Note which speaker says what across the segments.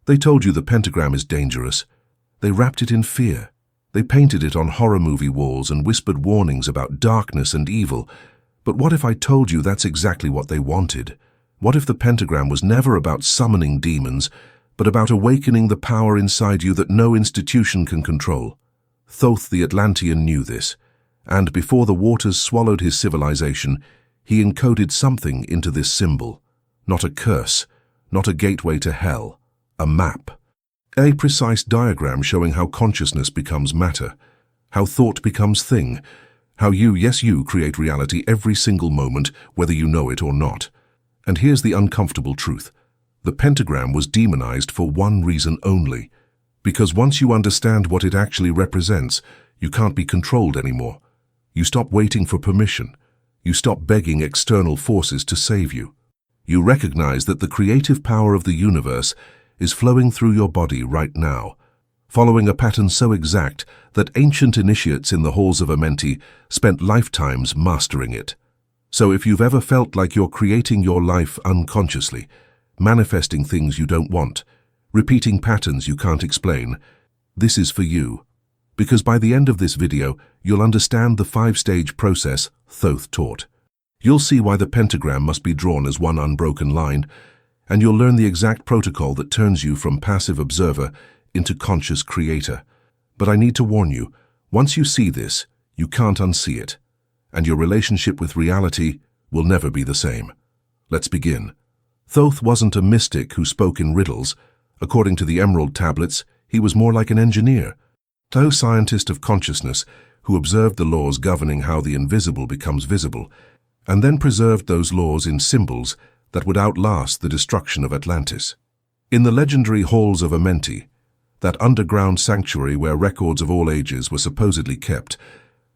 Speaker 1: They told you the pentagram is dangerous. They wrapped it in fear. They painted it on horror movie walls and whispered warnings about darkness and evil. But what if I told you that's exactly what they wanted? What if the pentagram was never about summoning demons, but about awakening the power inside you that no institution can control? Thoth the Atlantean knew this, and before the waters swallowed his civilization, he encoded something into this symbol. Not a curse, not a gateway to hell, a map. A precise diagram showing how consciousness becomes matter, how thought becomes thing, how you, yes you, create reality every single moment, whether you know it or not. And here's the uncomfortable truth. The pentagram was demonized for one reason only. Because once you understand what it actually represents, you can't be controlled anymore. You stop waiting for permission. You stop begging external forces to save you. You recognize that the creative power of the universe is flowing through your body right now, following a pattern so exact that ancient initiates in the Halls of Amenti spent lifetimes mastering it. So if you've ever felt like you're creating your life unconsciously, manifesting things you don't want, repeating patterns you can't explain, this is for you. Because by the end of this video, you'll understand the 5-stage process Thoth taught. You'll see why the pentagram must be drawn as one unbroken line, and you'll learn the exact protocol that turns you from passive observer into conscious creator. But I need to warn you, once you see this, you can't unsee it, and your relationship with reality will never be the same. Let's begin. Thoth wasn't a mystic who spoke in riddles. According to the Emerald Tablets, he was more like an engineer, a scientist of consciousness who observed the laws governing how the invisible becomes visible, and then preserved those laws in symbols that would outlast the destruction of Atlantis. In the legendary Halls of Amenti, that underground sanctuary where records of all ages were supposedly kept,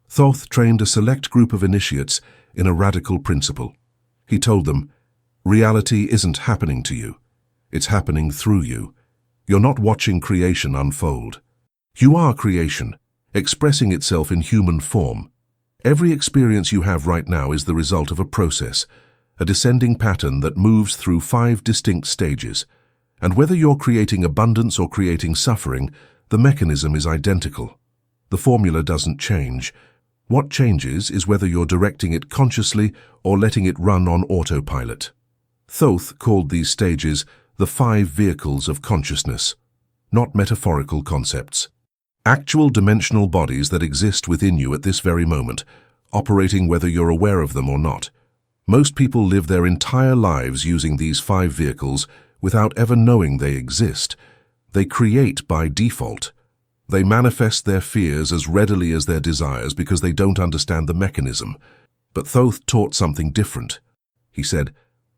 Speaker 1: Thoth trained a select group of initiates in a radical principle. He told them, reality isn't happening to you. It's happening through you. You're not watching creation unfold. You are creation, expressing itself in human form. Every experience you have right now is the result of a process, a descending pattern that moves through 5 distinct stages. And whether you're creating abundance or creating suffering, the mechanism is identical. The formula doesn't change. What changes is whether you're directing it consciously or letting it run on autopilot. Thoth called these stages the 5 vehicles of consciousness, not metaphorical concepts. Actual dimensional bodies that exist within you at this very moment, operating whether you're aware of them or not. Most people live their entire lives using these 5 vehicles without ever knowing they exist. They create by default. They manifest their fears as readily as their desires because they don't understand the mechanism. But Thoth taught something different. He said,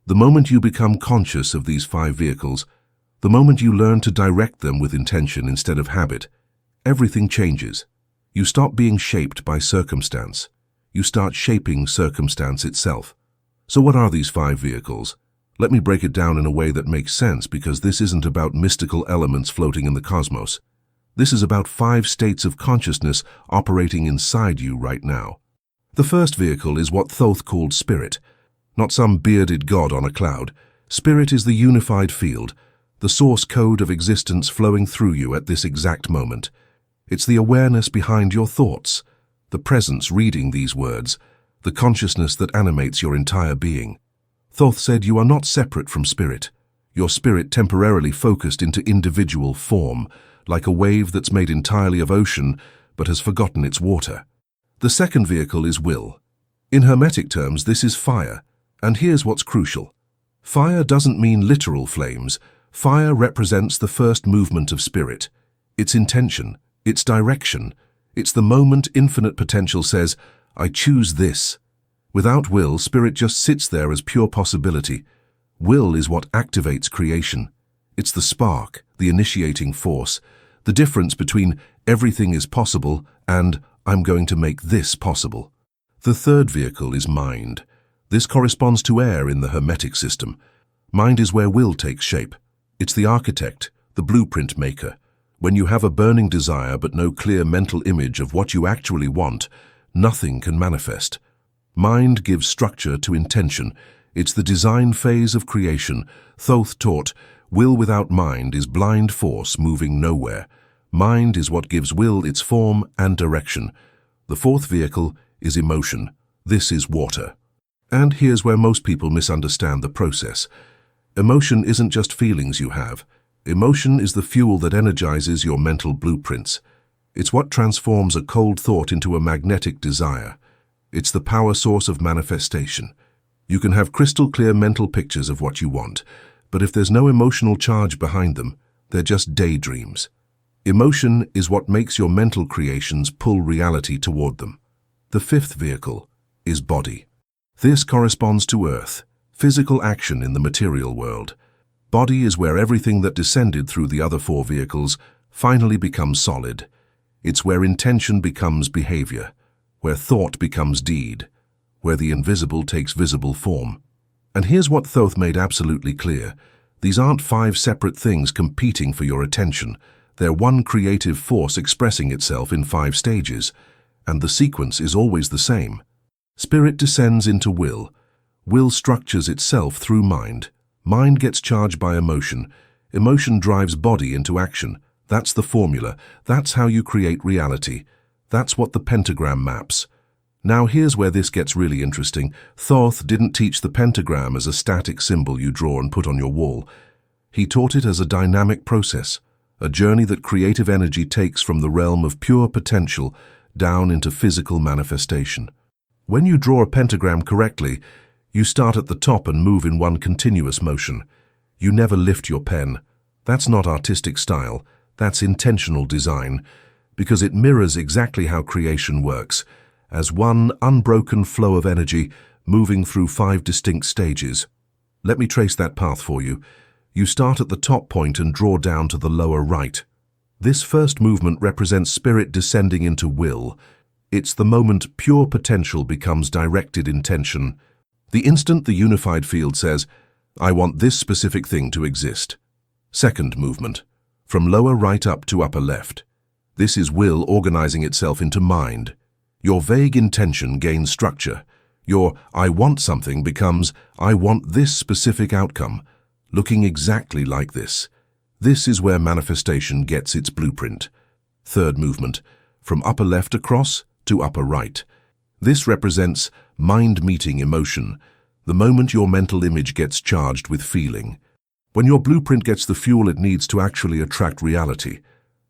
Speaker 1: the moment you become conscious of these 5 vehicles, the moment you learn to direct them with intention instead of habit, everything changes. You stop being shaped by circumstance. You start shaping circumstance itself. So what are these 5 vehicles? Let me break it down in a way that makes sense, because this isn't about mystical elements floating in the cosmos. This is about 5 states of consciousness operating inside you right now. The first vehicle is what Thoth called spirit. Not some bearded god on a cloud. Spirit is the unified field, the source code of existence flowing through you at this exact moment. It's the awareness behind your thoughts, the presence reading these words, the consciousness that animates your entire being. Thoth said you are not separate from spirit. Your spirit temporarily focused into individual form, like a wave that's made entirely of ocean but has forgotten its water. The second vehicle is will. In Hermetic terms, this is fire. And here's what's crucial. Fire doesn't mean literal flames. Fire represents the first movement of spirit, its intention, its direction. It's the moment infinite potential says, I choose this. Without will, spirit just sits there as pure possibility. Will is what activates creation. It's the spark, the initiating force, the difference between everything is possible and I'm going to make this possible. The third vehicle is mind. This corresponds to air in the Hermetic system. Mind is where will takes shape. It's the architect, the blueprint maker. When you have a burning desire but no clear mental image of what you actually want, nothing can manifest. Mind gives structure to intention. It's the design phase of creation. Thoth taught, Will without mind is blind force moving nowhere. Mind is what gives will its form and direction. The fourth vehicle is emotion. This is water. And here's where most people misunderstand the process. Emotion isn't just feelings you have. Emotion is the fuel that energizes your mental blueprints. It's what transforms a cold thought into a magnetic desire. It's the power source of manifestation. You can have crystal clear mental pictures of what you want, but if there's no emotional charge behind them, they're just daydreams. Emotion is what makes your mental creations pull reality toward them. The fifth vehicle is body. This corresponds to earth, physical action in the material world. Body is where everything that descended through the other four vehicles finally becomes solid. It's where intention becomes behavior, where thought becomes deed, where the invisible takes visible form. And here's what Thoth made absolutely clear. These aren't five separate things competing for your attention. They're one creative force expressing itself in five stages, and the sequence is always the same. Spirit descends into will. Will structures itself through mind. Mind gets charged by emotion. Emotion drives body into action. That's the formula. That's how you create reality. That's what the pentagram maps. Now here's where this gets really interesting. Thoth didn't teach the pentagram as a static symbol you draw and put on your wall. He taught it as a dynamic process, a journey that creative energy takes from the realm of pure potential down into physical manifestation. When you draw a pentagram correctly, you start at the top and move in one continuous motion. You never lift your pen. That's not artistic style. That's intentional design, because it mirrors exactly how creation works, as one unbroken flow of energy moving through five distinct stages. Let me trace that path for you. You start at the top point and draw down to the lower right. This first movement represents spirit descending into will. It's the moment pure potential becomes directed intention. The instant the unified field says, I want this specific thing to exist. Second movement, from lower right up to upper left. This is will organizing itself into mind. Your vague intention gains structure. Your I want something becomes I want this specific outcome, looking exactly like this. This is where manifestation gets its blueprint. Third movement, from upper left across to upper right. This represents mind meeting emotion, the moment your mental image gets charged with feeling. When your blueprint gets the fuel it needs to actually attract reality.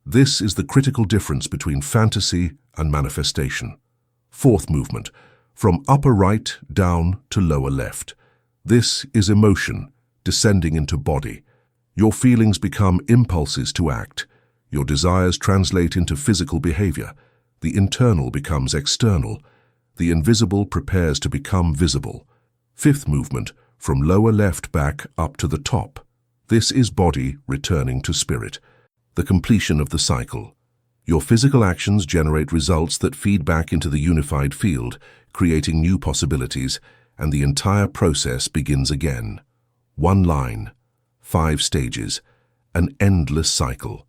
Speaker 1: This is the critical difference between fantasy and manifestation. Fourth movement, from upper right down to lower left. This is emotion, descending into body. Your feelings become impulses to act. Your desires translate into physical behavior. The internal becomes external. The invisible prepares to become visible. Fifth movement, from lower left back up to the top. This is body returning to spirit. The completion of the cycle. Your physical actions generate results that feed back into the unified field, creating new possibilities, and the entire process begins again. One line, 5 stages, an endless cycle.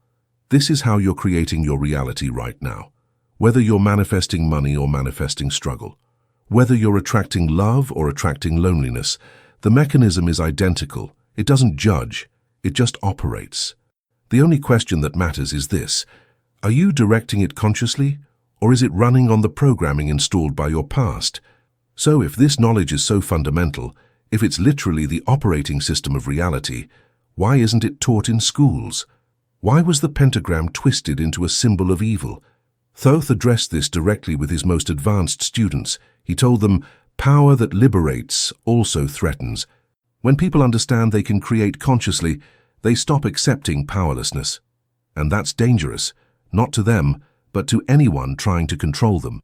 Speaker 1: This is how you're creating your reality right now. Whether you're manifesting money or manifesting struggle, whether you're attracting love or attracting loneliness, the mechanism is identical. It doesn't judge, it just operates. The only question that matters is this: are you directing it consciously, or is it running on the programming installed by your past? So if this knowledge is so fundamental, if it's literally the operating system of reality, why isn't it taught in schools? Why was the pentagram twisted into a symbol of evil? Thoth addressed this directly with his most advanced students. He told them, power that liberates also threatens. When people understand they can create consciously, they stop accepting powerlessness. And that's dangerous, not to them, but to anyone trying to control them.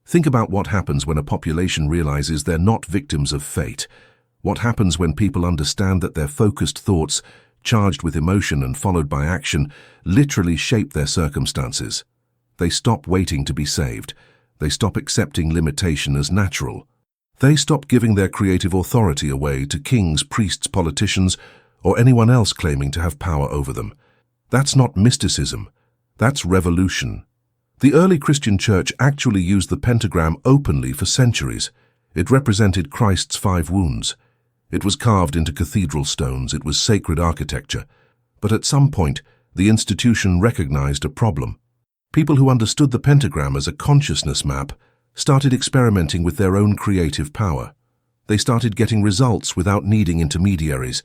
Speaker 1: Think about what happens when a population realizes they're not victims of fate. What happens when people understand that their focused thoughts, charged with emotion and followed by action, literally shape their circumstances. They stop waiting to be saved. They stop accepting limitation as natural. They stop giving their creative authority away to kings, priests, politicians, or anyone else claiming to have power over them. That's not mysticism. That's revolution. The early Christian church actually used the pentagram openly for centuries. It represented Christ's 5 wounds. It was carved into cathedral stones, it was sacred architecture. But at some point, the institution recognized a problem. People who understood the pentagram as a consciousness map started experimenting with their own creative power. They started getting results without needing intermediaries.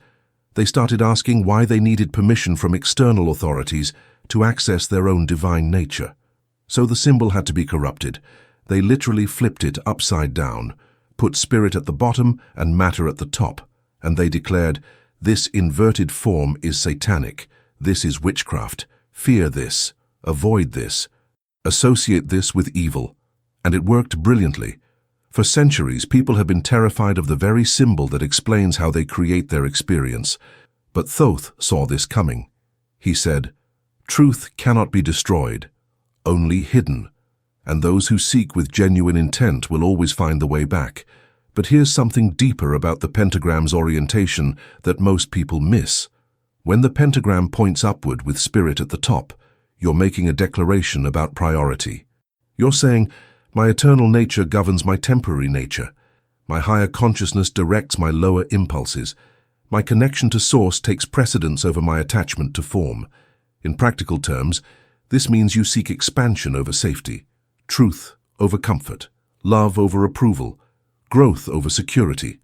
Speaker 1: They started asking why they needed permission from external authorities to access their own divine nature. So the symbol had to be corrupted. They literally flipped it upside down, put spirit at the bottom and matter at the top, and they declared, "This inverted form is satanic. This is witchcraft. Fear this. Avoid this. Associate this with evil." And it worked brilliantly. For centuries, people have been terrified of the very symbol that explains how they create their experience. But Thoth saw this coming. He said, "Truth cannot be destroyed, only hidden. And those who seek with genuine intent will always find the way back." But here's something deeper about the pentagram's orientation that most people miss. When the pentagram points upward with spirit at the top, you're making a declaration about priority. You're saying, "My eternal nature governs my temporary nature. My higher consciousness directs my lower impulses. My connection to source takes precedence over my attachment to form." In practical terms, this means you seek expansion over safety, truth over comfort, love over approval, growth over security.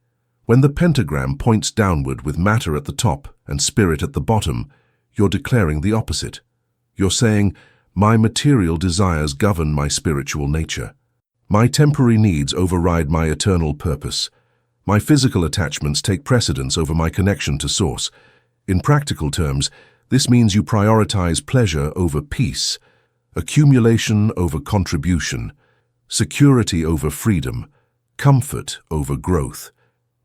Speaker 1: When the pentagram points downward with matter at the top and spirit at the bottom, you're declaring the opposite. You're saying, "My material desires govern my spiritual nature. My temporary needs override my eternal purpose. My physical attachments take precedence over my connection to source." In practical terms, this means you prioritize pleasure over peace, accumulation over contribution, security over freedom, comfort over growth.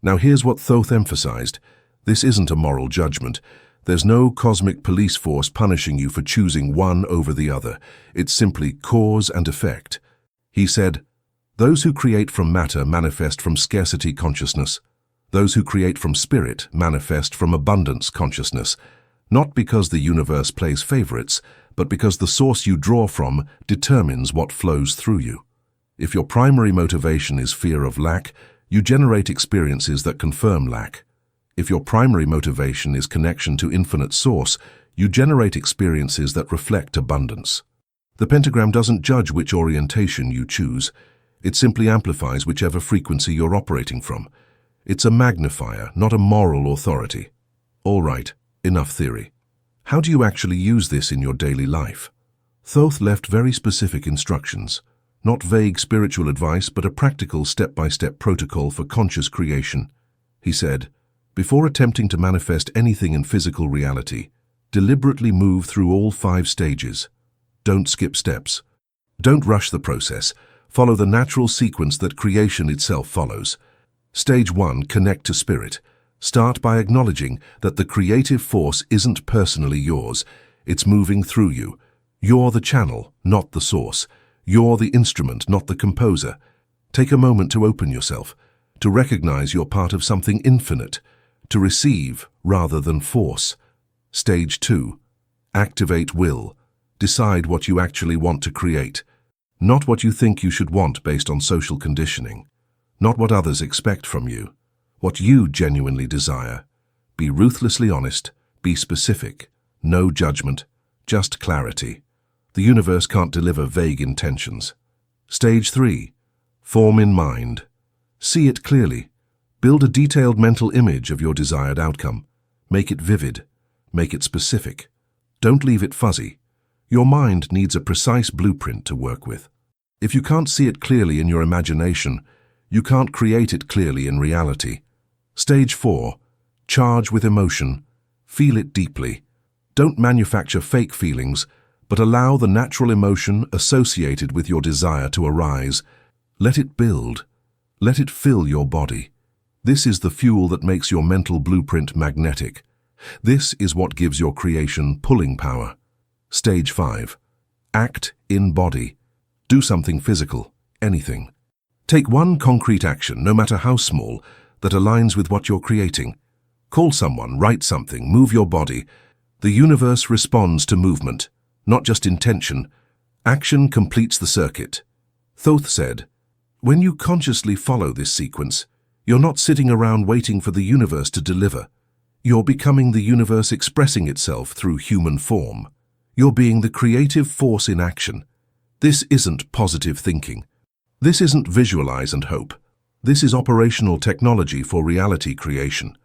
Speaker 1: Now here's what Thoth emphasized. This isn't a moral judgment. There's no cosmic police force punishing you for choosing one over the other. It's simply cause and effect. He said, "Those who create from matter manifest from scarcity consciousness. Those who create from spirit manifest from abundance consciousness. Not because the universe plays favorites, but because the source you draw from determines what flows through you. If your primary motivation is fear of lack, you generate experiences that confirm lack. If your primary motivation is connection to infinite source, you generate experiences that reflect abundance." The pentagram doesn't judge which orientation you choose. It simply amplifies whichever frequency you're operating from. It's a magnifier, not a moral authority. All right, enough theory. How do you actually use this in your daily life? Thoth left very specific instructions. Not vague spiritual advice, but a practical step-by-step protocol for conscious creation. He said, "Before attempting to manifest anything in physical reality, deliberately move through all 5 stages. Don't skip steps. Don't rush the process. Follow the natural sequence that creation itself follows. Stage 1, connect to spirit. Start by acknowledging that the creative force isn't personally yours. It's moving through you. You're the channel, not the source. You're the instrument, not the composer. Take a moment to open yourself, to recognize you're part of something infinite, to receive rather than force. Stage 2. Activate will. Decide what you actually want to create. Not what you think you should want based on social conditioning. Not what others expect from you. What you genuinely desire. Be ruthlessly honest. Be specific. No judgment. Just clarity. The universe can't deliver vague intentions. Stage 3. Form in mind. See it clearly. Build a detailed mental image of your desired outcome. Make it vivid. Make it specific. Don't leave it fuzzy. Your mind needs a precise blueprint to work with. If you can't see it clearly in your imagination, you can't create it clearly in reality. Stage 4. Charge with emotion. Feel it deeply. Don't manufacture fake feelings, but allow the natural emotion associated with your desire to arise. Let it build. Let it fill your body. This is the fuel that makes your mental blueprint magnetic. This is what gives your creation pulling power. Stage 5. Act in body. Do something physical, anything. Take one concrete action, no matter how small, that aligns with what you're creating. Call someone, write something, move your body. The universe responds to movement, not just intention. Action completes the circuit. Thoth said, "When you consciously follow this sequence, You're not sitting around waiting for the universe to deliver. You're becoming the universe expressing itself through human form. You're being the creative force in action. This isn't positive thinking. This isn't visualize and hope. This is operational technology for reality creation.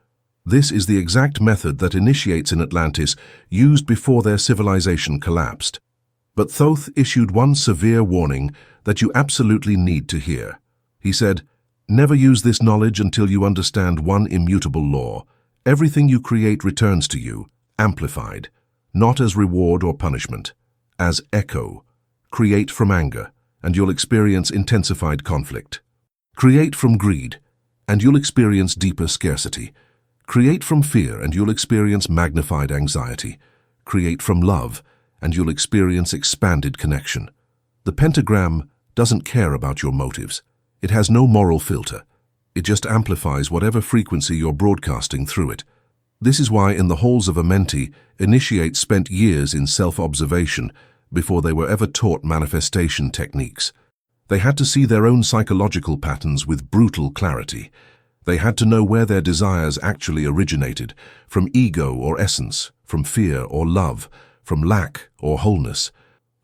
Speaker 1: This is the exact method that initiates in Atlantis used before their civilization collapsed. But Thoth issued one severe warning that you absolutely need to hear. He said, "Never use this knowledge until you understand one immutable law. Everything you create returns to you, amplified, not as reward or punishment, as echo. Create from anger, and you'll experience intensified conflict. Create from greed, and you'll experience deeper scarcity. Create from fear, and you'll experience magnified anxiety. Create from love, and you'll experience expanded connection. The pentagram doesn't care about your motives. It has no moral filter. It just amplifies whatever frequency you're broadcasting through it. This is why in the Halls of Amenti, initiates spent years in self-observation before they were ever taught manifestation techniques. They had to see their own psychological patterns with brutal clarity. They had to know where their desires actually originated, from ego or essence, from fear or love, from lack or wholeness.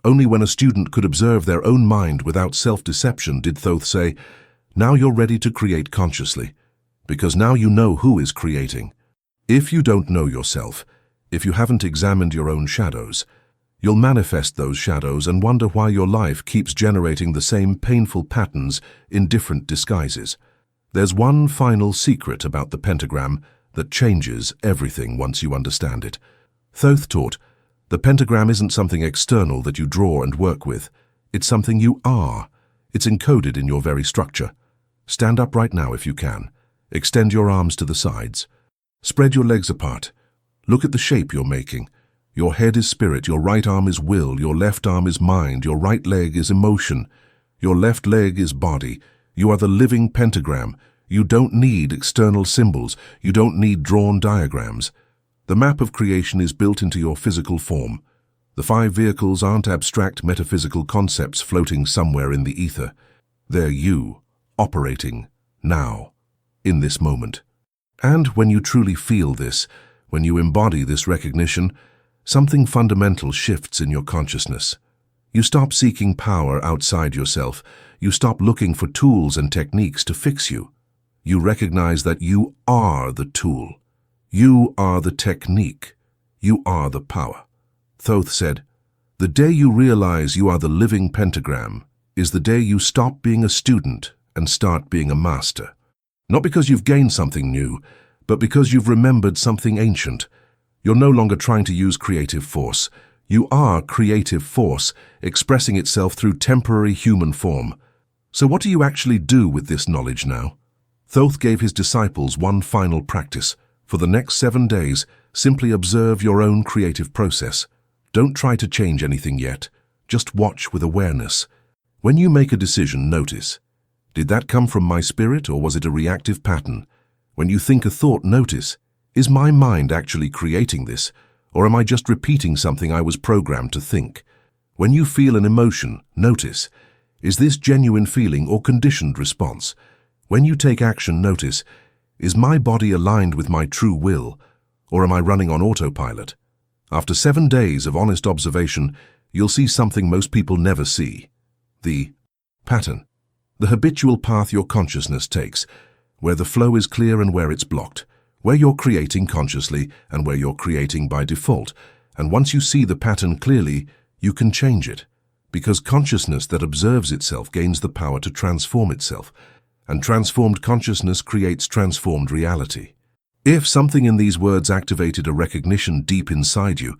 Speaker 1: Only when a student could observe their own mind without self-deception did Thoth say, "Now you're ready to create consciously, because now you know who is creating." If you don't know yourself, if you haven't examined your own shadows, you'll manifest those shadows and wonder why your life keeps generating the same painful patterns in different disguises. There's one final secret about the pentagram that changes everything once you understand it. Thoth taught, the pentagram isn't something external that you draw and work with. It's something you are. It's encoded in your very structure. Stand up right now if you can. Extend your arms to the sides. Spread your legs apart. Look at the shape you're making. Your head is spirit, your right arm is will, your left arm is mind, your right leg is emotion, your left leg is body. You are the living pentagram. You don't need external symbols. You don't need drawn diagrams. The map of creation is built into your physical form. The 5 vehicles aren't abstract metaphysical concepts floating somewhere in the ether. They're you, operating, now, in this moment. And when you truly feel this, when you embody this recognition, something fundamental shifts in your consciousness. You stop seeking power outside yourself. You stop looking for tools and techniques to fix you. You recognize that you are the tool. You are the technique. You are the power. Thoth said, "The day you realize you are the living pentagram is the day you stop being a student and start being a master. Not because you've gained something new, but because you've remembered something ancient. You're no longer trying to use creative force. You are creative force, expressing itself through temporary human form. So what do you actually do with this knowledge now?" Thoth gave his disciples one final practice. For the next 7 days, simply observe your own creative process. Don't try to change anything yet. Just watch with awareness. When you make a decision, notice. Did that come from my spirit or was it a reactive pattern? When you think a thought, notice. Is my mind actually creating this, or am I just repeating something I was programmed to think? When you feel an emotion, notice. Is this genuine feeling or conditioned response? When you take action, notice. Is my body aligned with my true will, or am I running on autopilot? After 7 days of honest observation, you'll see something most people never see. The pattern. The habitual path your consciousness takes, where the flow is clear and where it's blocked. Where you're creating consciously and where you're creating by default. And once you see the pattern clearly, you can change it. Because consciousness that observes itself gains the power to transform itself. And transformed consciousness creates transformed reality. If something in these words activated a recognition deep inside you,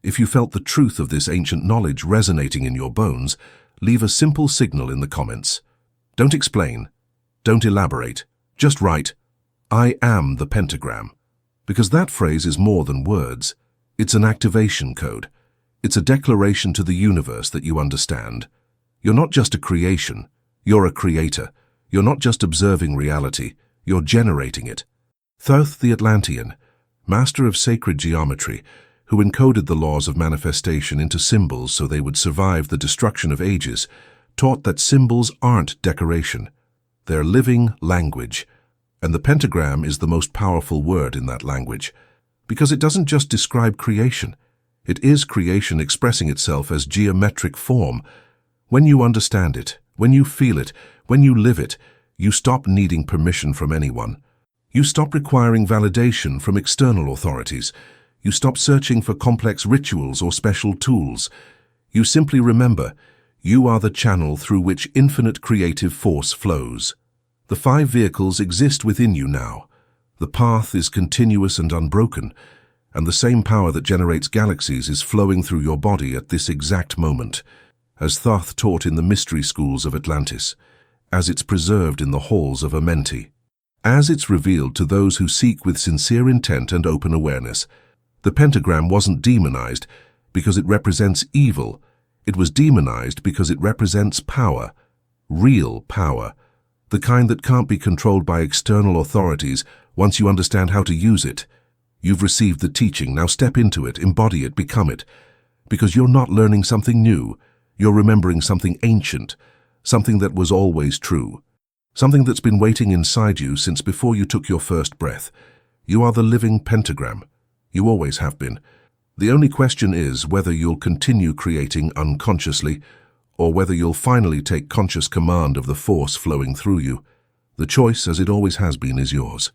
Speaker 1: if you felt the truth of this ancient knowledge resonating in your bones, leave a simple signal in the comments. Don't explain. Don't elaborate. Just write, "I am the pentagram," because that phrase is more than words. It's an activation code. It's a declaration to the universe that you understand. You're not just a creation, you're a creator. You're not just observing reality, you're generating it. Thoth the Atlantean, master of sacred geometry, who encoded the laws of manifestation into symbols so they would survive the destruction of ages, taught that symbols aren't decoration. They're living language. And the pentagram is the most powerful word in that language, because it doesn't just describe creation. It is creation expressing itself as geometric form. When you understand it, when you feel it, when you live it, you stop needing permission from anyone. You stop requiring validation from external authorities. You stop searching for complex rituals or special tools. You simply remember, you are the channel through which infinite creative force flows. The 5 vehicles exist within you now. The path is continuous and unbroken, and the same power that generates galaxies is flowing through your body at this exact moment, as Thoth taught in the mystery schools of Atlantis, as it's preserved in the Halls of Amenti, as it's revealed to those who seek with sincere intent and open awareness. The pentagram wasn't demonized because it represents evil. It was demonized because it represents power, real power, the kind that can't be controlled by external authorities once you understand how to use it. You've received the teaching, now step into it, embody it, become it. Because you're not learning something new, you're remembering something ancient, something that was always true, something that's been waiting inside you since before you took your first breath. You are the living pentagram. You always have been. The only question is whether you'll continue creating unconsciously, or whether you'll finally take conscious command of the force flowing through you. The choice, as it always has been, is yours.